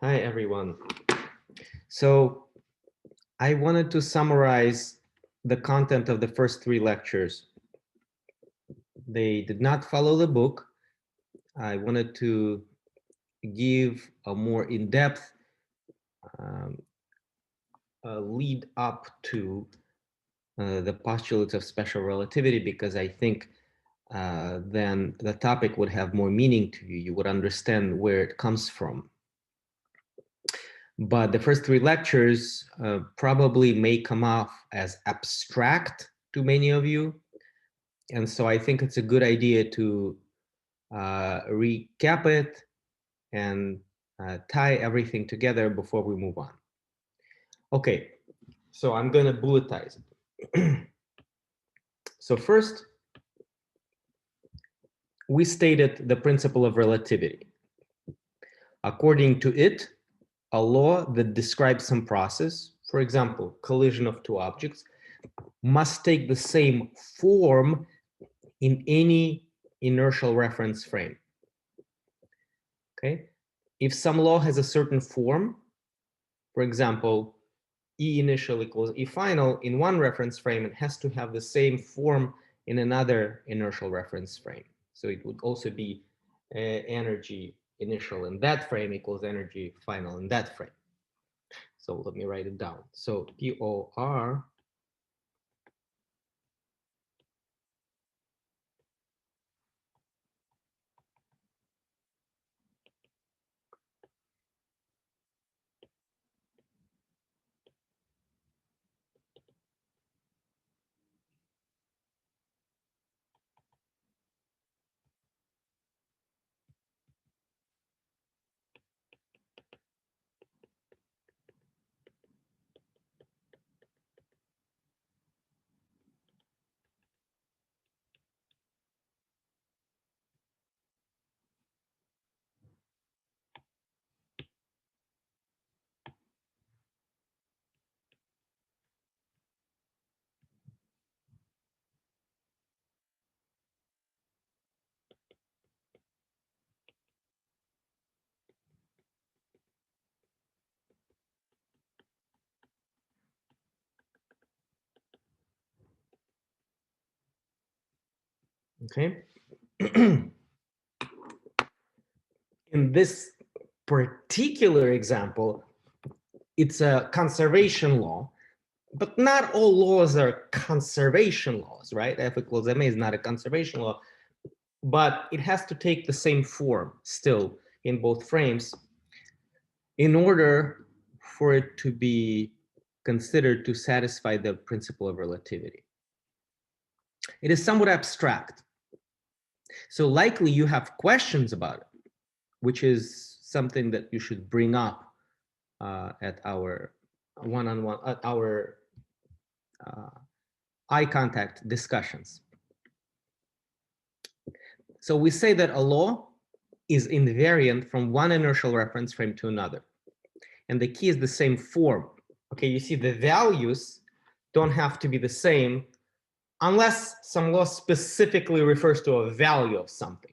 Hi, everyone. So I wanted to summarize the content of the first three lectures. They did not follow the book. I wanted to give a more in-depth um, lead up to the postulates of special relativity, because I think then the topic would have more meaning to you. You would understand where it comes from. But the first three lectures probably may come off as abstract to many of you. And so I think it's a good idea to recap it and tie everything together before we move on. Okay, so I'm going to bulletize it. So first, we stated the principle of relativity. According to it, a law that describes some process, for example, collision of two objects, must take the same form in any inertial reference frame. Okay, if some law has a certain form, for example, E initial equals E final in one reference frame, it has to have the same form in another inertial reference frame. So it would also be energy initial in that frame equals energy final in that frame. So let me write it down. So POR okay. In this particular example, it's a conservation law, but not all laws are conservation laws, right? F equals ma is not a conservation law, but it has to take the same form still in both frames in order for it to be considered to satisfy the principle of relativity. It is somewhat abstract. So likely you have questions about it, which is something that you should bring up at our one-on-one, at our eye contact discussions. So we say that a law is invariant from one inertial reference frame to another. And the key is the same form. Okay, you see the values don't have to be the same unless some law specifically refers to a value of something.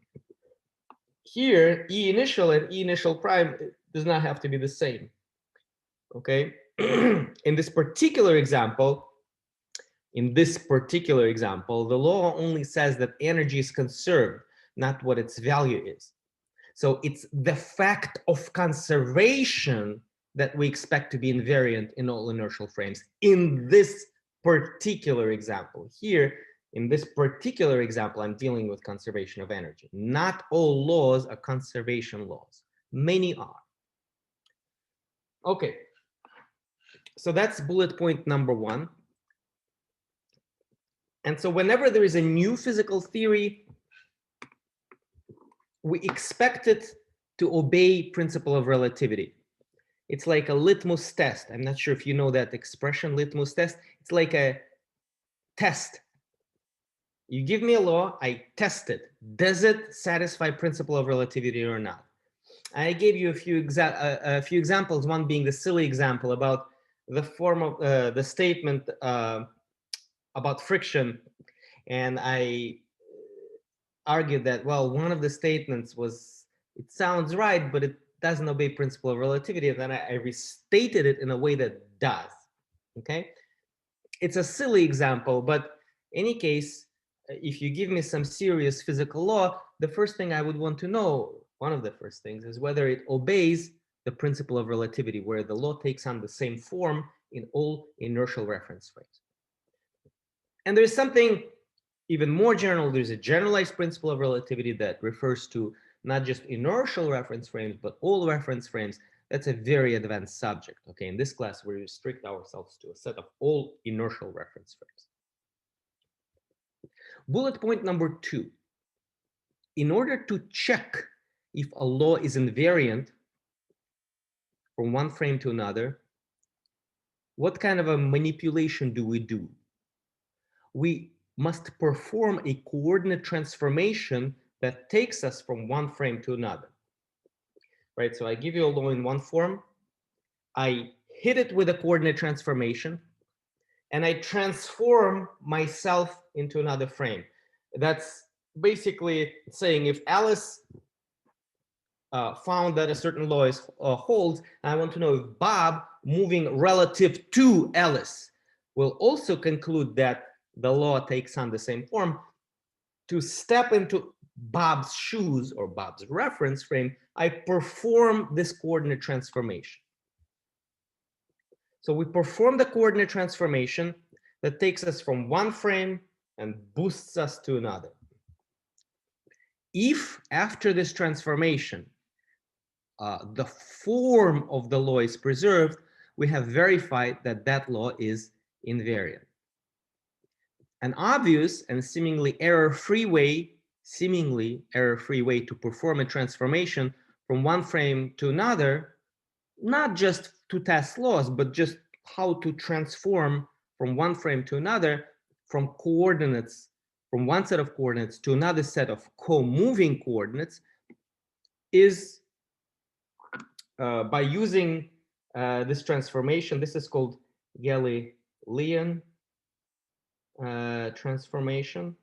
Here, E initial and E initial prime does not have to be the same. Okay, in this particular example, the law only says that energy is conserved, not what its value is. So it's the fact of conservation that we expect to be invariant in all inertial frames in this particular example. Here, in this particular example, I'm dealing with conservation of energy. Not all laws are conservation laws. Many are. Okay, so that's bullet point number one. And so whenever there is a new physical theory, we expect it to obey principle of relativity. It's like a litmus test. I'm not sure if you know that expression, litmus test. It's like a test. You give me a law, I test it. Does it satisfy principle of relativity or not? I gave you a few examples, one being the silly example about the form of the statement about friction. And I argued that, well, one of the statements was, it sounds right, but it doesn't obey principle of relativity, and then I restated it in a way that does. Okay, it's a silly example, but in any case, if you give me some serious physical law, the first thing I would want to know, one of the first things, is whether it obeys the principle of relativity, where the law takes on the same form in all inertial reference frames. And there's something even more general. There's a generalized principle of relativity that refers to not just inertial reference frames, but all reference frames. That's a very advanced subject. Okay, in this class, we restrict ourselves to a set of all inertial reference frames. Bullet point number 2. In order to check if a law is invariant from one frame to another, what kind of a manipulation do we do? We must perform a coordinate transformation that takes us from one frame to another. Right, so I give you a law in one form, I hit it with a coordinate transformation, and I transform myself into another frame. That's basically saying if Alice found that a certain law is holds, I want to know if Bob, moving relative to Alice, will also conclude that the law takes on the same form. To step into Bob's shoes or Bob's reference frame, I perform this coordinate transformation. So we perform the coordinate transformation that takes us from one frame and boosts us to another. If after this transformation, the form of the law is preserved, we have verified that that law is invariant. An obvious and seemingly error-free way to perform a transformation from one frame to another, not just to test laws, but just how to transform from one frame to another, from coordinates, from one set of coordinates to another set of co-moving coordinates, is by using this transformation. This is called Galilean transformation.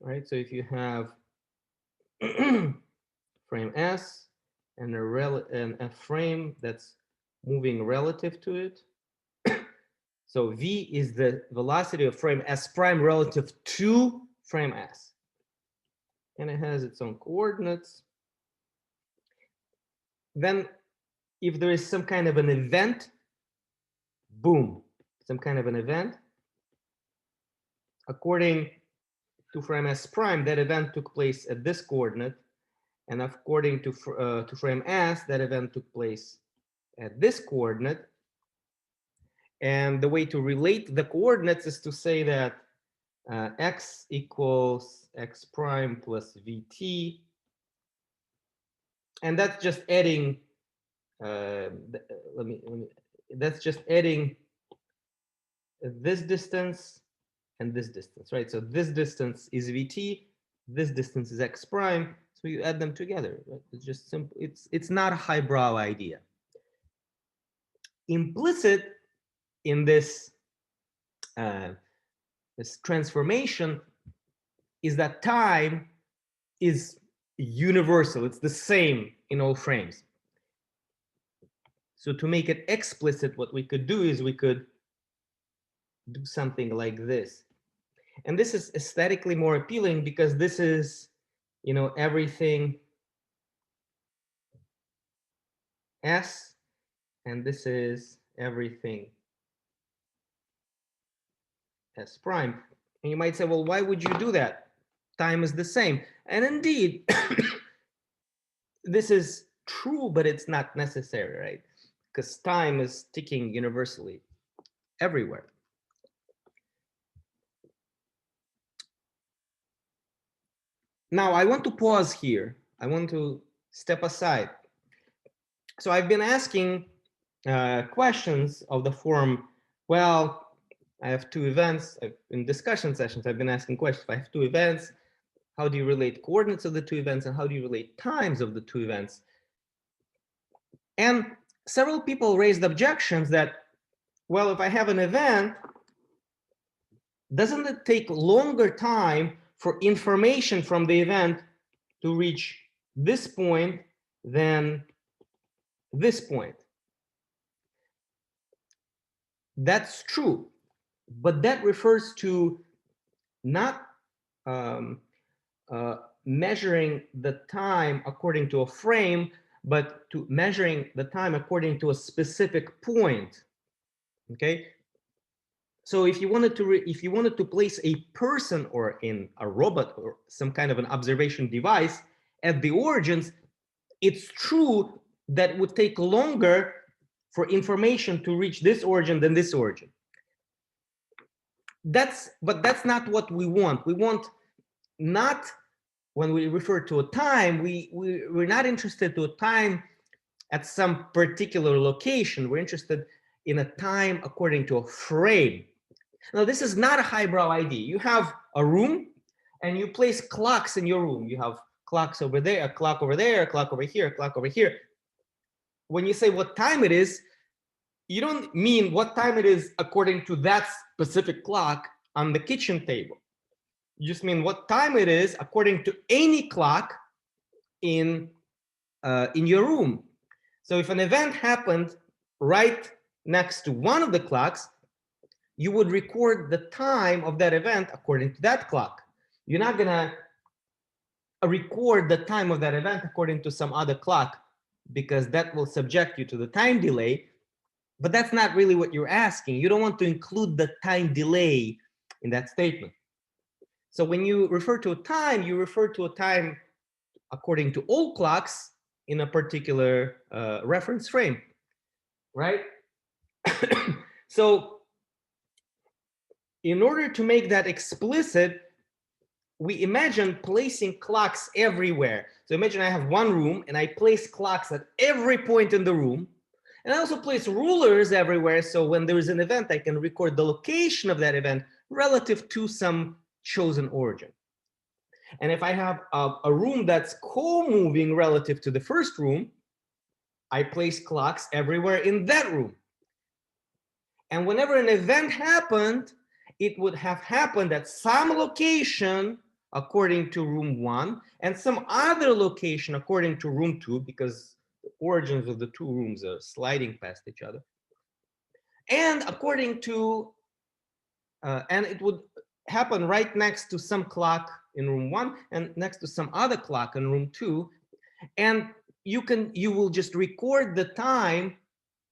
Right, so if you have frame S and a frame that's moving relative to it, so V is the velocity of frame S prime relative to frame S, and it has its own coordinates. Then if there is some kind of an event, boom, some kind of an event, according to frame S prime, that event took place at this coordinate, and according to frame S, that event took place at this coordinate. And the way to relate the coordinates is to say that x equals x prime plus vt, and that's just adding. That's just adding this distance and this distance, right? So this distance is vt, this distance is x prime, so you add them together, right? It's just simple. It's not a highbrow idea. Implicit in this this transformation is that time is universal. It's the same in all frames. So to make it explicit, what we could do is we could do something like this. And this is aesthetically more appealing because this is, you know, everything S, and this is everything S prime. And you might say, well, why would you do that? Time is the same. And indeed, this is true, but it's not necessary, right? Because time is ticking universally everywhere. Now, I want to pause here. I want to step aside. So I've been asking questions of the form, well, I have two events. In discussion sessions, I've been asking questions. If I have two events, how do you relate coordinates of the two events, and how do you relate times of the two events? And several people raised objections that, well, if I have an event, doesn't it take longer time for information from the event to reach this point than this point. That's true, but that refers to not measuring the time according to a frame, but to measuring the time according to a specific point. Okay. So if you wanted to place a person or in a robot or some kind of an observation device at the origins, it's true that it would take longer for information to reach this origin than this origin. But that's not what we want. We want not, when we refer to a time, we're not interested to a time at some particular location. We're interested in a time according to a frame. Now, this is not a highbrow idea. You have a room and you place clocks in your room. You have clocks over there, a clock over there, a clock over here, a clock over here. When you say what time it is, you don't mean what time it is according to that specific clock on the kitchen table. You just mean what time it is according to any clock in your room. So if an event happened right next to one of the clocks, you would record the time of that event according to that clock. You're not gonna record the time of that event according to some other clock, because that will subject you to the time delay. But that's not really what you're asking. You don't want to include the time delay in that statement. So when you refer to a time, you refer to a time according to all clocks in a particular reference frame, right? So in order to make that explicit, we imagine placing clocks everywhere. So imagine I have one room and I place clocks at every point in the room. And I also place rulers everywhere. So when there is an event, I can record the location of that event relative to some chosen origin. And if I have a room that's co-moving relative to the first room, I place clocks everywhere in that room. And whenever an event happened, it would have happened at some location according to room 1 and some other location according to room 2, because the origins of the two rooms are sliding past each other. And according to, and it would happen right next to some clock in room 1 and next to some other clock in room 2. And you will just record the time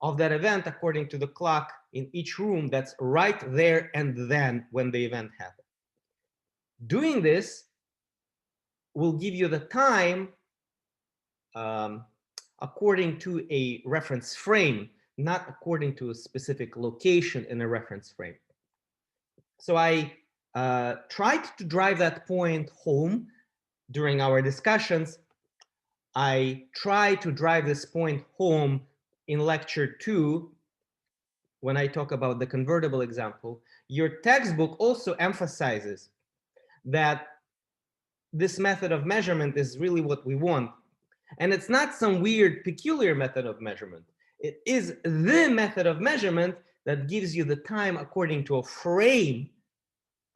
of that event according to the clock in each room that's right there and then when the event happened. Doing this will give you the time according to a reference frame, not according to a specific location in a reference frame. So I tried to drive that point home during our discussions. I try to drive this point home in lecture 2 when I talk about the convertible example. Your textbook also emphasizes that this method of measurement is really what we want. And it's not some weird, peculiar method of measurement. It is the method of measurement that gives you the time according to a frame,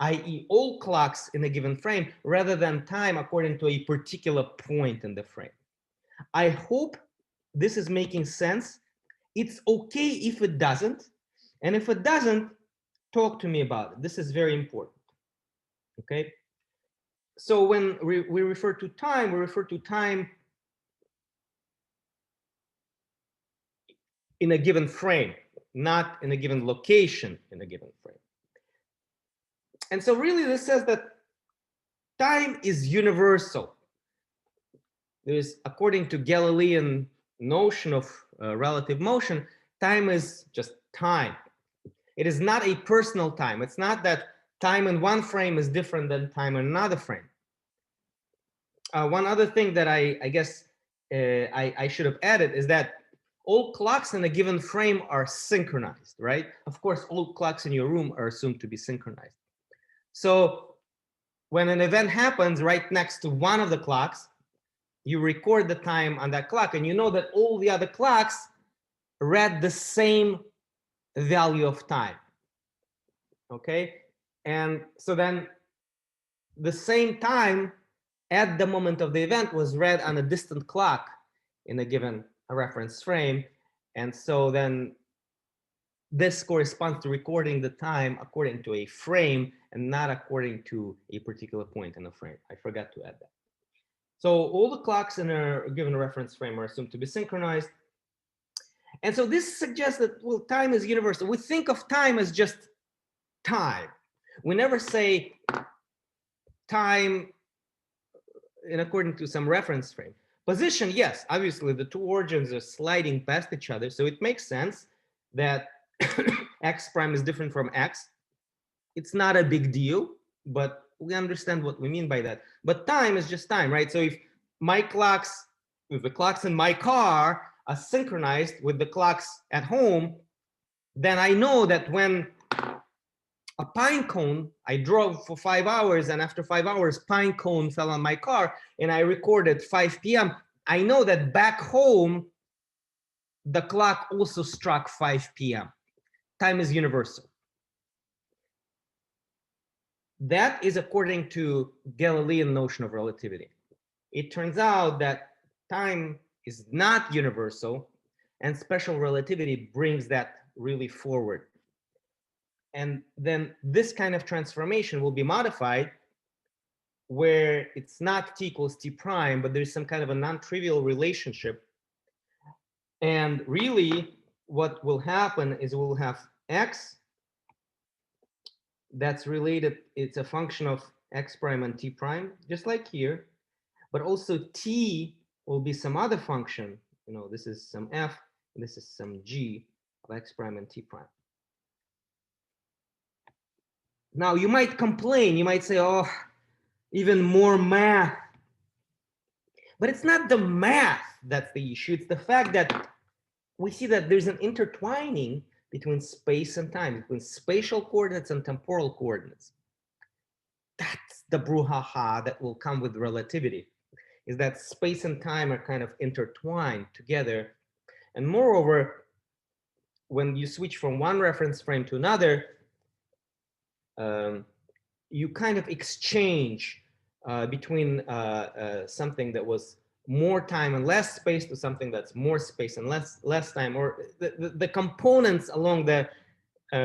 i.e. all clocks in a given frame, rather than time according to a particular point in the frame. I hope this is making sense. It's okay if it doesn't. And if it doesn't, talk to me about it. This is very important. Okay? So when we refer to time, we refer to time in a given frame, not in a given location in a given frame. And so really this says that time is universal. There's, according to Galilean notion of relative motion, time is just time. It is not a personal time. It's not that time in one frame is different than time in another frame. One other thing that I guess I should have added is that all clocks in a given frame are synchronized, right? Of course, all clocks in your room are assumed to be synchronized. So when an event happens right next to one of the clocks, you record the time on that clock, and you know that all the other clocks read the same value of time. Okay? And so then the same time at the moment of the event was read on a distant clock in a given reference frame. And so then this corresponds to recording the time according to a frame and not according to a particular point in a frame. I forgot to add that. So all the clocks in a given reference frame are assumed to be synchronized. And so this suggests that, well, time is universal. We think of time as just time. We never say time in according to some reference frame. Position, yes, obviously the two origins are sliding past each other. So it makes sense that x prime is different from x. It's not a big deal, but we understand what we mean by that. But time is just time, right? So if the clocks in my car are synchronized with the clocks at home, then I know that when a pine cone, I drove for 5 hours, and after 5 hours, pine cone fell on my car, and I recorded 5 p.m. I know that back home, the clock also struck 5 p.m. Time is universal. That is according to Galilean notion of relativity. It turns out that time is not universal, and special relativity brings that really forward. And then this kind of transformation will be modified where it's not t equals t prime, but there's some kind of a non-trivial relationship. And really what will happen is we'll have x that's related, it's a function of x prime and t prime, just like here, but also t will be some other function. You know, this is some f, and this is some g of x prime and t prime. Now you might complain, you might say, oh, even more math. But it's not the math that's the issue. It's the fact that we see that there's an intertwining between space and time, between spatial coordinates and temporal coordinates. That's the brouhaha that will come with relativity, is that space and time are kind of intertwined together. And moreover, when you switch from one reference frame to another, you kind of exchange between something that was more time and less space to something that's more space and less time, or the components along the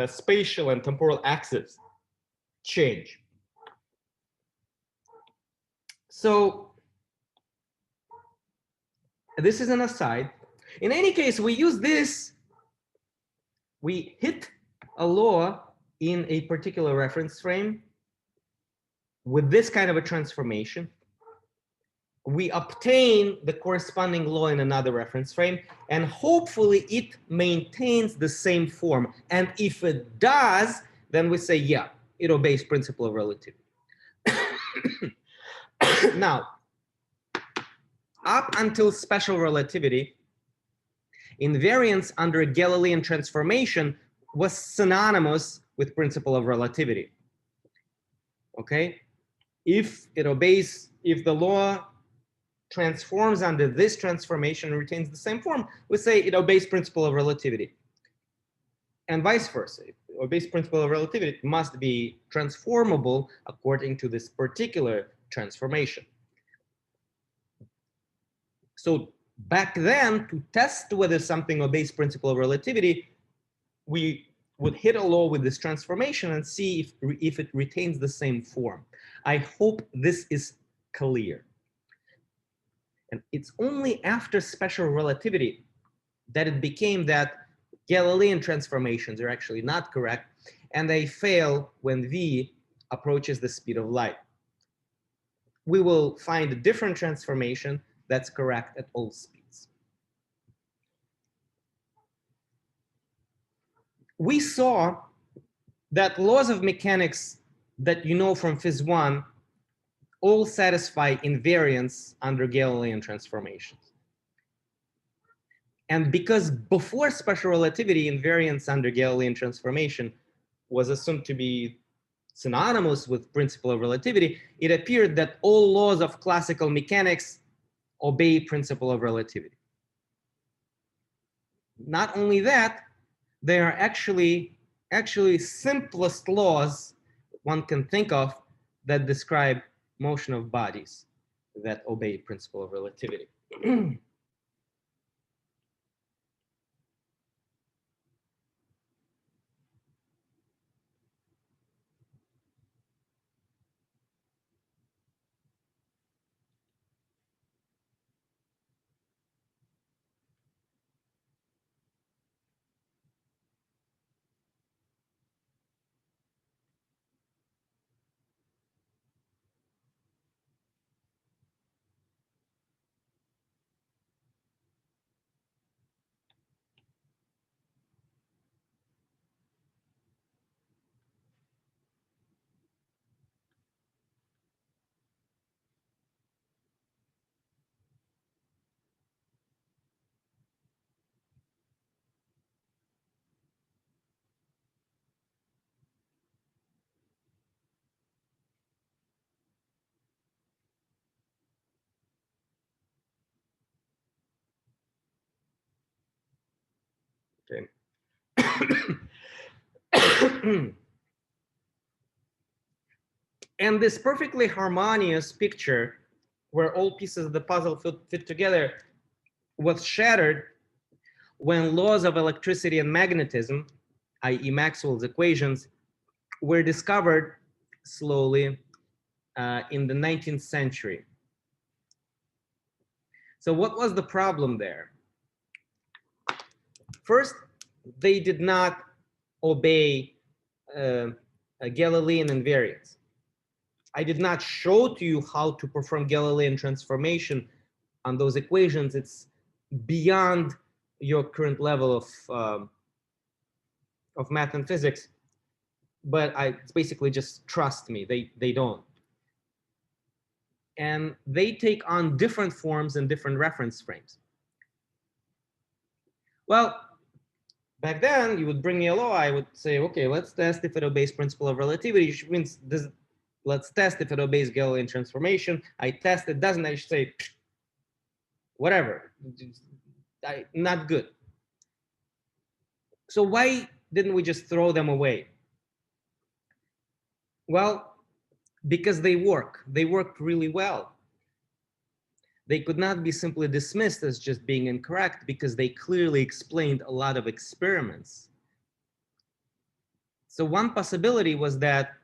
spatial and temporal axis change. So this is an aside. In any case, we use this, we hit a law in a particular reference frame with this kind of a transformation. We obtain the corresponding law in another reference frame, and hopefully it maintains the same form. And if it does, then we say, yeah, it obeys principle of relativity. Now, up until special relativity, invariance under Galilean transformation was synonymous with principle of relativity. Okay? If it obeys, if the law transforms under this transformation and retains the same form, we say it obeys principle of relativity. And vice versa. If it obeys principle of relativity, it must be transformable according to this particular transformation. So back then, to test whether something obeys principle of relativity, we would hit a law with this transformation and see if it retains the same form. I hope this is clear. And it's only after special relativity that it became that Galilean transformations are actually not correct, and they fail when v approaches the speed of light. We will find a different transformation that's correct at all speeds. We saw that laws of mechanics that you know from Phys 1 all satisfy invariance under Galilean transformations. And because before special relativity, invariance under Galilean transformation was assumed to be synonymous with principle of relativity, it appeared that all laws of classical mechanics obey principle of relativity. Not only that, they are actually simplest laws one can think of that describe motion of bodies that obey principle of relativity. Okay. And this perfectly harmonious picture, where all pieces of the puzzle fit together, was shattered when laws of electricity and magnetism, i.e. Maxwell's equations, were discovered slowly in the 19th century. So what was the problem there? First, they did not obey Galilean invariance. I did not show to you how to perform Galilean transformation on those equations. It's beyond your current level of math and physics. But it's basically just trust me. They don't. And they take on different forms and different reference frames. Well, back then, you would bring me a law. I would say, okay, let's test if it obeys principle of relativity, which means let's test if it obeys Galilean transformation. I test it doesn't. I should say, whatever, not good. So why didn't we just throw them away? Well, because they work. They worked really well. They could not be simply dismissed as just being incorrect because they clearly explained a lot of experiments. So one possibility was that,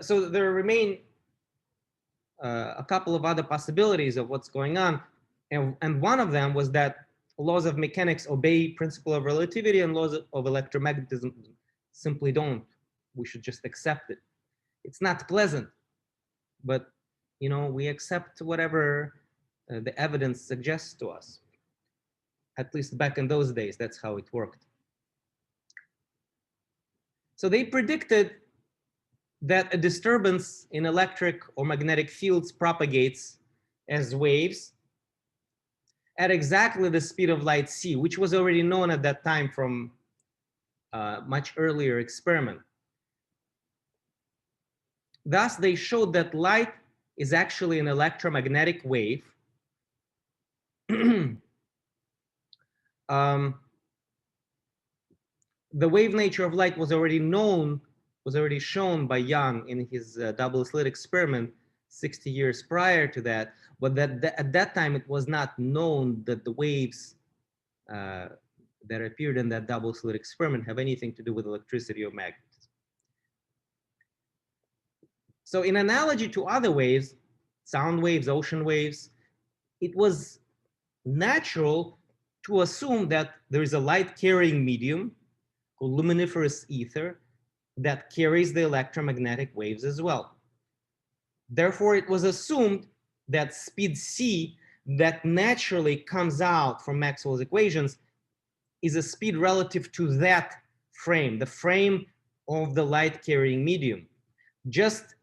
so there remain a couple of other possibilities of what's going on. And one of them was that laws of mechanics obey principle of relativity and laws of electromagnetism simply don't. We should just accept it. It's not pleasant, but we accept whatever the evidence suggests to us. At least back in those days, that's how it worked. So they predicted that a disturbance in electric or magnetic fields propagates as waves at exactly the speed of light c, which was already known at that time from a much earlier experiment. Thus, they showed that light is actually an electromagnetic wave. The wave nature of light was already shown by Young in his double slit experiment 60 years prior to that, but at that time it was not known that the waves that appeared in that double slit experiment have anything to do with electricity or magnetism. So in analogy to other waves, sound waves, ocean waves, it was natural to assume that there is a light carrying medium called luminiferous ether that carries the electromagnetic waves as well. Therefore, it was assumed that speed c that naturally comes out from Maxwell's equations is a speed relative to that frame, the frame of the light carrying medium. Just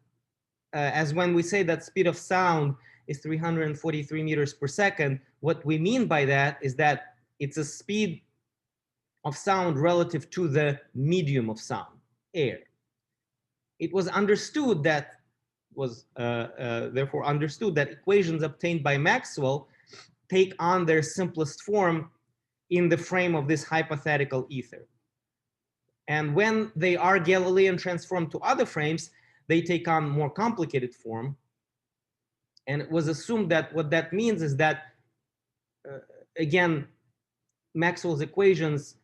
as when we say that speed of sound is 343 meters per second, what we mean by that is that it's a speed of sound relative to the medium of sound, air. It was understood that therefore understood that equations obtained by Maxwell take on their simplest form in the frame of this hypothetical ether. And when they are Galilean transformed to other frames, they take on more complicated form. And it was assumed that what that means is that, again, Maxwell's equations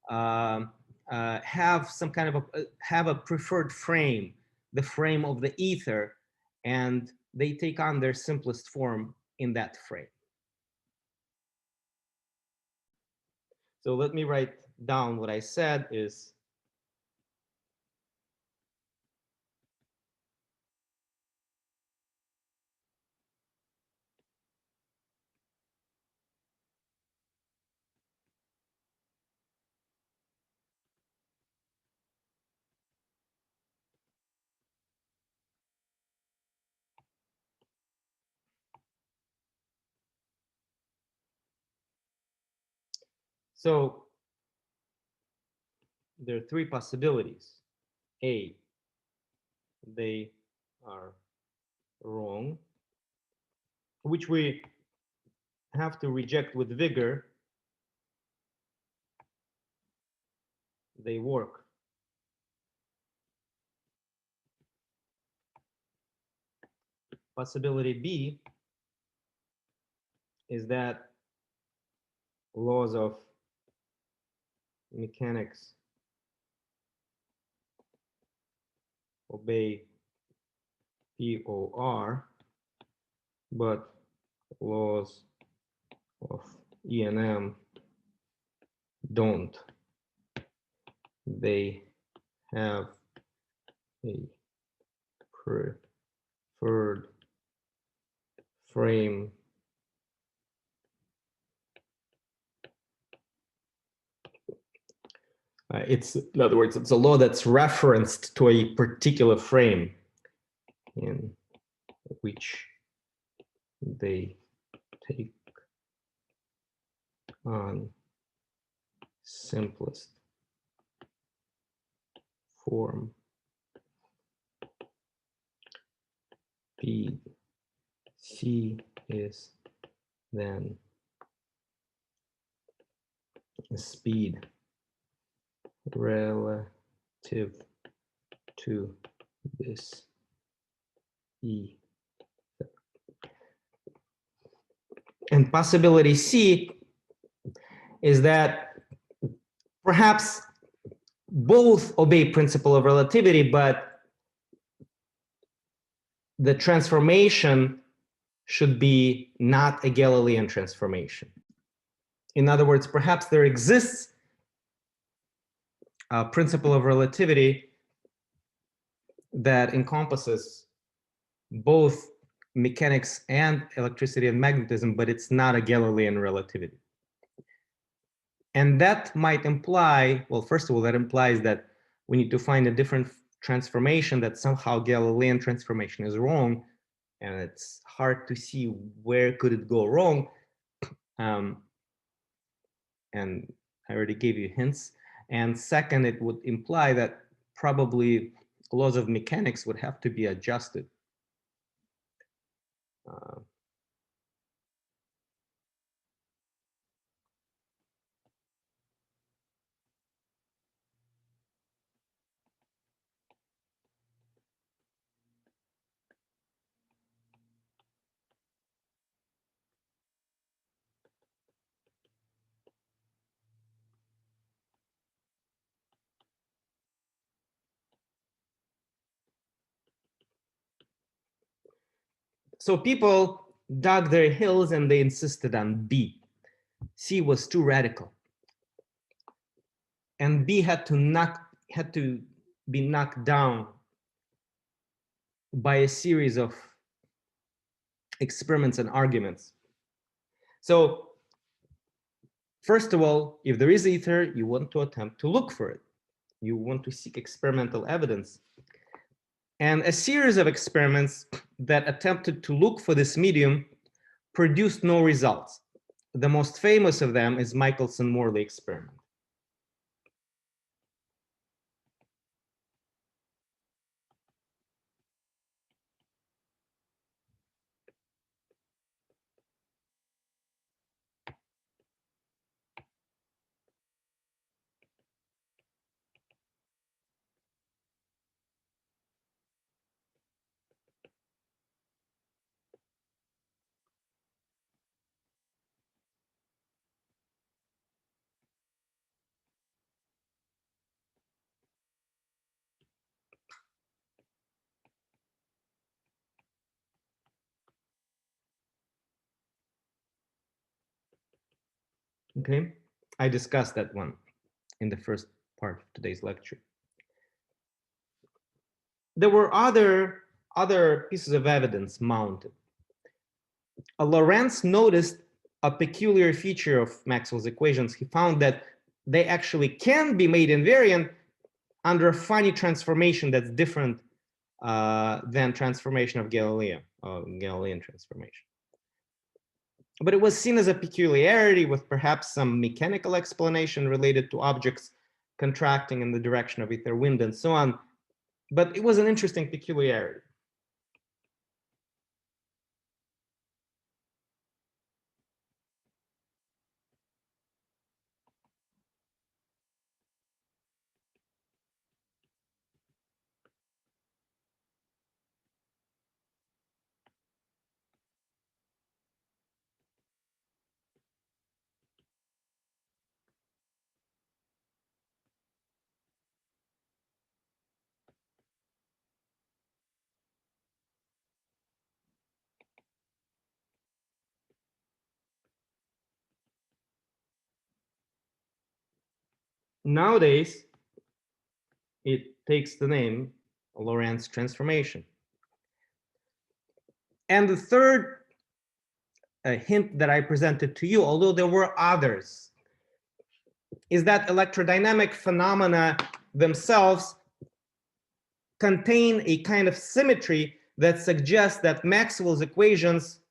have some kind of have a preferred frame, the frame of the ether, and they take on their simplest form in that frame. So let me write down what I said is so there are three possibilities. A, they are wrong, which we have to reject with vigor. They work. Possibility B is that laws of mechanics obey POR, but laws of E&M don't. They have a preferred frame it's, in other words, it's a law that's referenced to a particular frame in which they take on simplest form. P C is then speed relative to this E. And possibility C is that perhaps both obey principle of relativity, but the transformation should be not a Galilean transformation. In other words, perhaps there exists a principle of relativity that encompasses both mechanics and electricity and magnetism, but it's not a Galilean relativity. And that might imply, well, first of all, that implies that we need to find a different transformation, that somehow Galilean transformation is wrong, and it's hard to see where could it go wrong. And I already gave you hints. And second, it would imply that probably laws of mechanics would have to be adjusted. So people dug their heels and they insisted on B. C was too radical. And B had to be knocked down by a series of experiments and arguments. So first of all, if there is ether, you want to attempt to look for it. You want to seek experimental evidence. And a series of experiments that attempted to look for this medium produced no results. The most famous of them is Michelson-Morley experiment. Okay, I discussed that one in the first part of today's lecture. There were other pieces of evidence mounted. Lorentz noticed a peculiar feature of Maxwell's equations. He found that they actually can be made invariant under a funny transformation that's different than transformation of Galilean transformation. But it was seen as a peculiarity with perhaps some mechanical explanation related to objects contracting in the direction of ether wind and so on. But it was an interesting peculiarity. Nowadays, it takes the name Lorentz transformation. And the third hint that I presented to you, although there were others, is that electrodynamic phenomena themselves contain a kind of symmetry that suggests that Maxwell's equations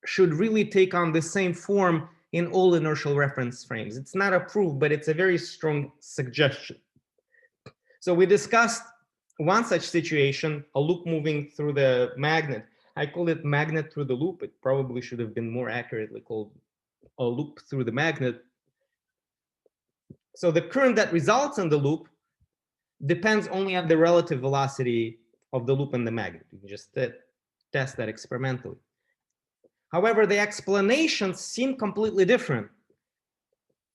should really take on the same form in all inertial reference frames. It's not a proof, but it's a very strong suggestion. So we discussed one such situation, a loop moving through the magnet. I call it magnet through the loop. It probably should have been more accurately called a loop through the magnet. So the current that results in the loop depends only on the relative velocity of the loop and the magnet. You can just test that experimentally. However, the explanations seem completely different.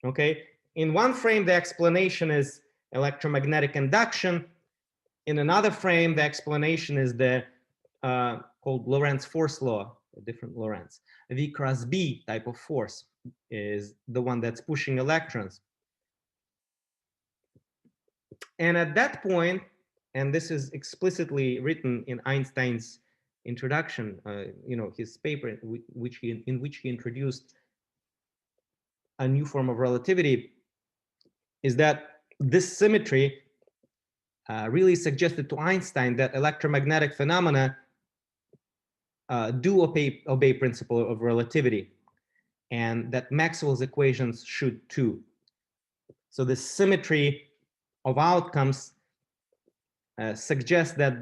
Okay, in one frame, the explanation is electromagnetic induction. In another frame, the explanation is the called Lorentz force law, a different Lorentz. V cross B type of force is the one that's pushing electrons. And at that point, and this is explicitly written in Einstein's introduction, his paper, in which he introduced a new form of relativity, is that this symmetry really suggested to Einstein that electromagnetic phenomena do obey principle of relativity, and that Maxwell's equations should too. So the symmetry of outcomes suggests that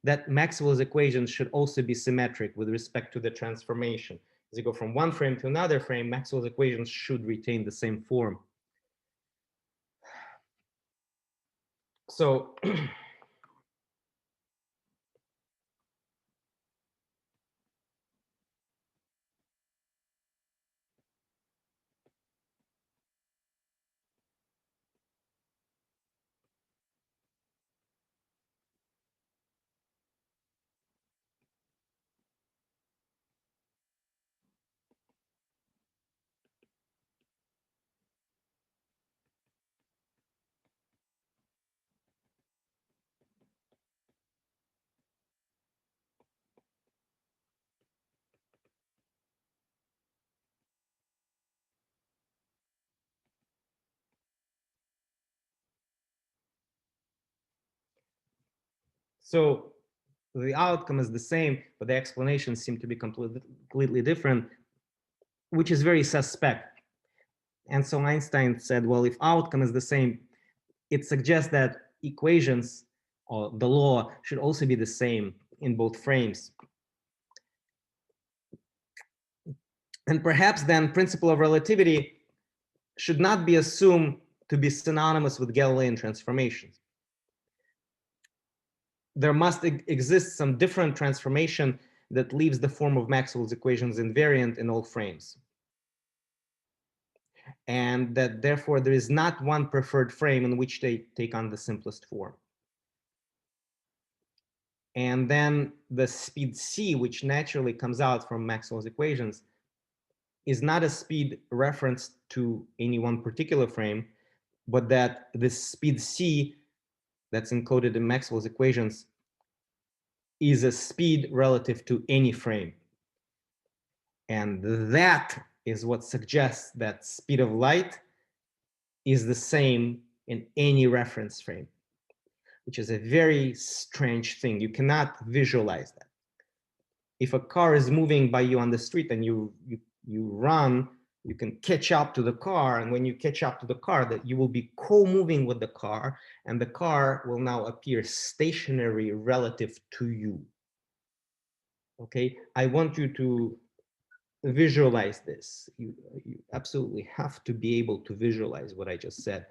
that Maxwell's equations should also be symmetric with respect to the transformation. As you go from one frame to another frame, Maxwell's equations should retain the same form. So So the outcome is the same, but the explanations seem to be completely different, which is very suspect. And so Einstein said, well, if outcome is the same, it suggests that equations or the law should also be the same in both frames. And perhaps then principle of relativity should not be assumed to be synonymous with Galilean transformations. There must exist some different transformation that leaves the form of Maxwell's equations invariant in all frames. And that therefore there is not one preferred frame in which they take on the simplest form. And then the speed c, which naturally comes out from Maxwell's equations, is not a speed referenced to any one particular frame, but that this speed c that's encoded in Maxwell's equations is a speed relative to any frame. And that is what suggests that speed of light is the same in any reference frame, which is a very strange thing. You cannot visualize that. If a car is moving by you on the street and you run, you can catch up to the car, and when you catch up to the car, that you will be co-moving with the car, and the car will now appear stationary relative to you. Okay, I want you to visualize this. You absolutely have to be able to visualize what I just said.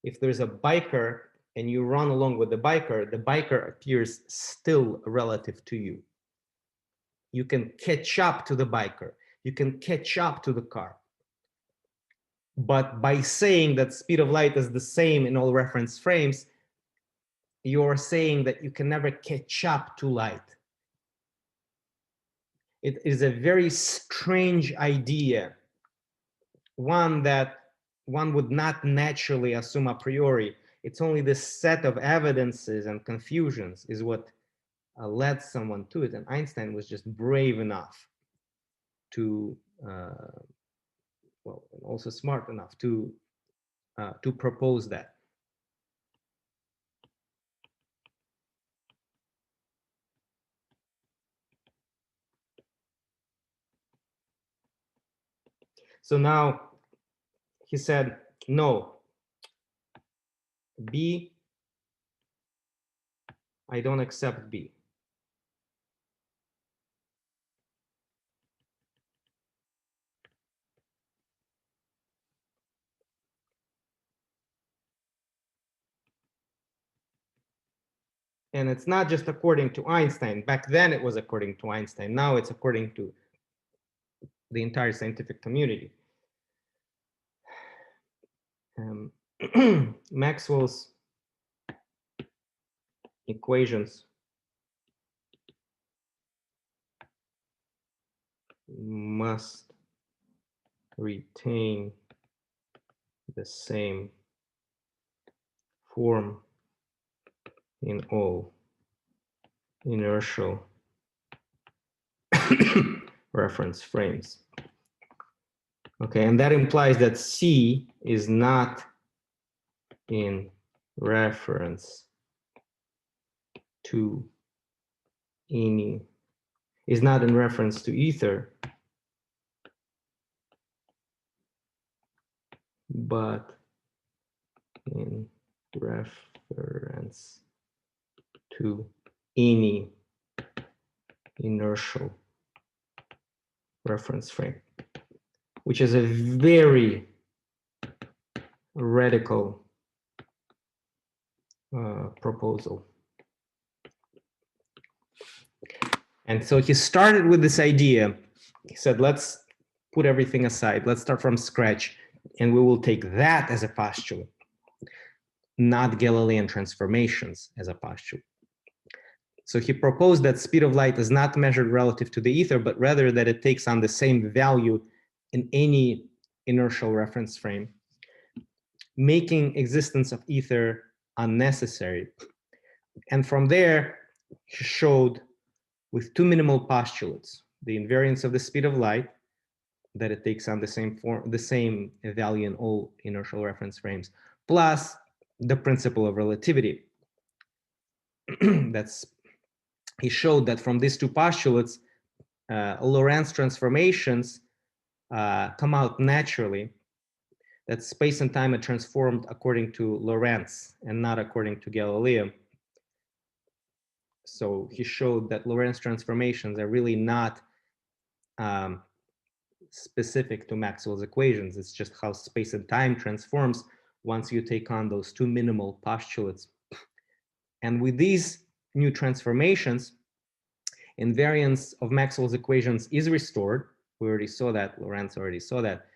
If there's a biker and you run along with the biker appears still relative to you. You can catch up to the biker. You can catch up to the car. But by saying that speed of light is the same in all reference frames, you're saying that you can never catch up to light. It is a very strange idea, one that one would not naturally assume a priori. It's only this set of evidences and confusions is what led someone to it. And Einstein was just brave enough to, well, also smart enough to propose that. So now he said, no, B, I don't accept B. And it's not just according to Einstein. Back then it was according to Einstein. Now it's according to the entire scientific community. Maxwell's equations must retain the same form in all inertial reference frames. Okay, and that implies that C is not in reference to any, is not in reference to ether, but in reference to any inertial reference frame, which is a very radical proposal. And so he started with this idea. He said, let's put everything aside. Let's start from scratch. And we will take that as a postulate, not Galilean transformations as a postulate. So he proposed that speed of light is not measured relative to the ether, but rather that it takes on the same value in any inertial reference frame, making existence of ether unnecessary. And from there, he showed with two minimal postulates, the invariance of the speed of light, that it takes on the same form, the same value in all inertial reference frames, plus the principle of relativity. He showed that from these two postulates, Lorentz transformations come out naturally, that space and time are transformed according to Lorentz and not according to Galileo. So he showed that Lorentz transformations are really not specific to Maxwell's equations. It's just how space and time transforms once you take on those two minimal postulates. And with these new transformations, invariance of Maxwell's equations is restored. We already saw that, Lorentz already saw that.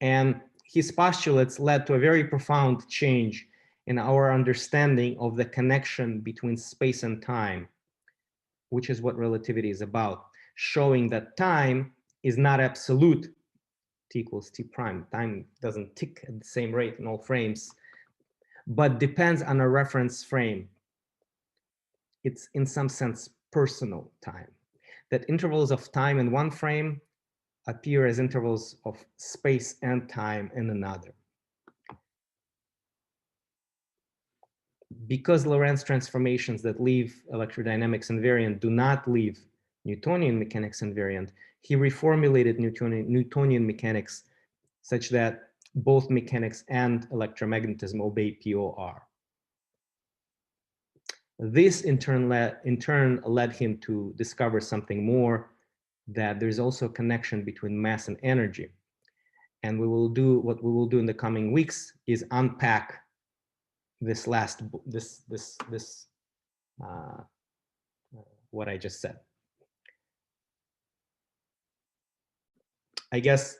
And his postulates led to a very profound change in our understanding of the connection between space and time, which is what relativity is about, showing that time is not absolute. T equals T prime. Time doesn't tick at the same rate in all frames, but depends on a reference frame. It's in some sense personal time. That intervals of time in one frame appear as intervals of space and time in another. Because Lorentz transformations that leave electrodynamics invariant do not leave Newtonian mechanics invariant, he reformulated Newtonian mechanics such that both mechanics and electromagnetism obey POR. This in turn led him to discover something more, that there's also a connection between mass and energy. And what we will do in the coming weeks is unpack this what I just said. I guess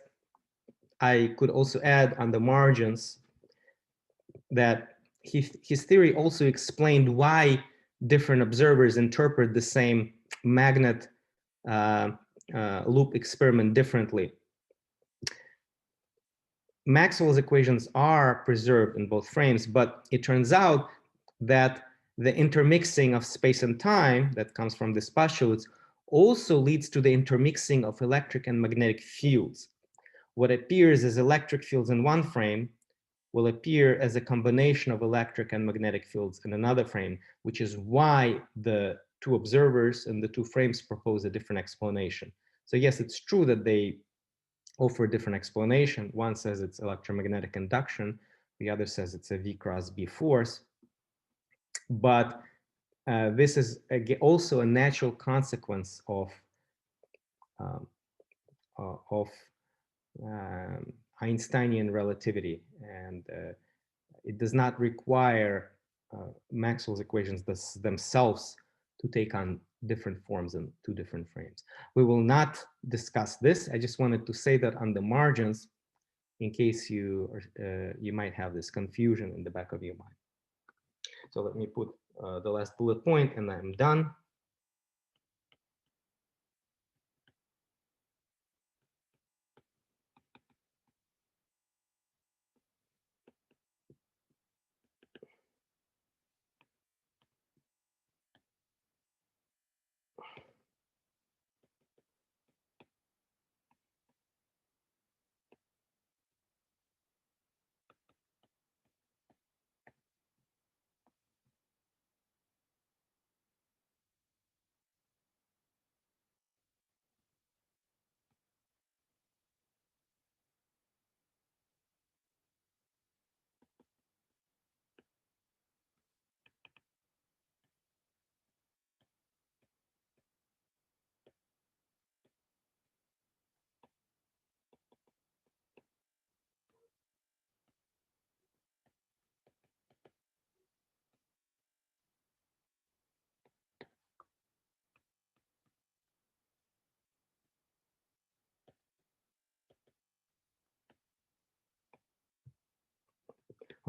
I could also add on the margins that his theory also explained why different observers interpret the same magnet loop experiment differently. Maxwell's equations are preserved in both frames, but it turns out that the intermixing of space and time that comes from these postulates also leads to the intermixing of electric and magnetic fields. What appears as electric fields in one frame will appear as a combination of electric and magnetic fields in another frame, which is why the two observers in the two frames propose a different explanation. So yes, it's true that they offer a different explanation. One says it's electromagnetic induction, the other says it's a V cross B force. But this is also a natural consequence of um, Einsteinian relativity, and it does not require Maxwell's equations themselves to take on different forms in two different frames. We will not discuss this. I just wanted to say that on the margins, in case you might have this confusion in the back of your mind. So let me put the last bullet point and I'm done.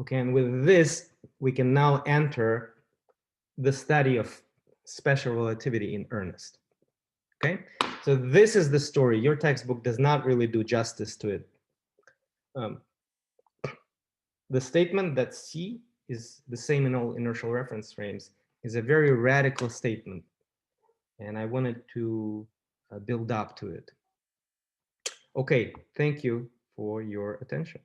Okay, and with this, we can now enter the study of special relativity in earnest. Okay, so this is the story. Your textbook does not really do justice to it. The statement that C is the same in all inertial reference frames is a very radical statement, and I wanted to build up to it. Okay, thank you for your attention.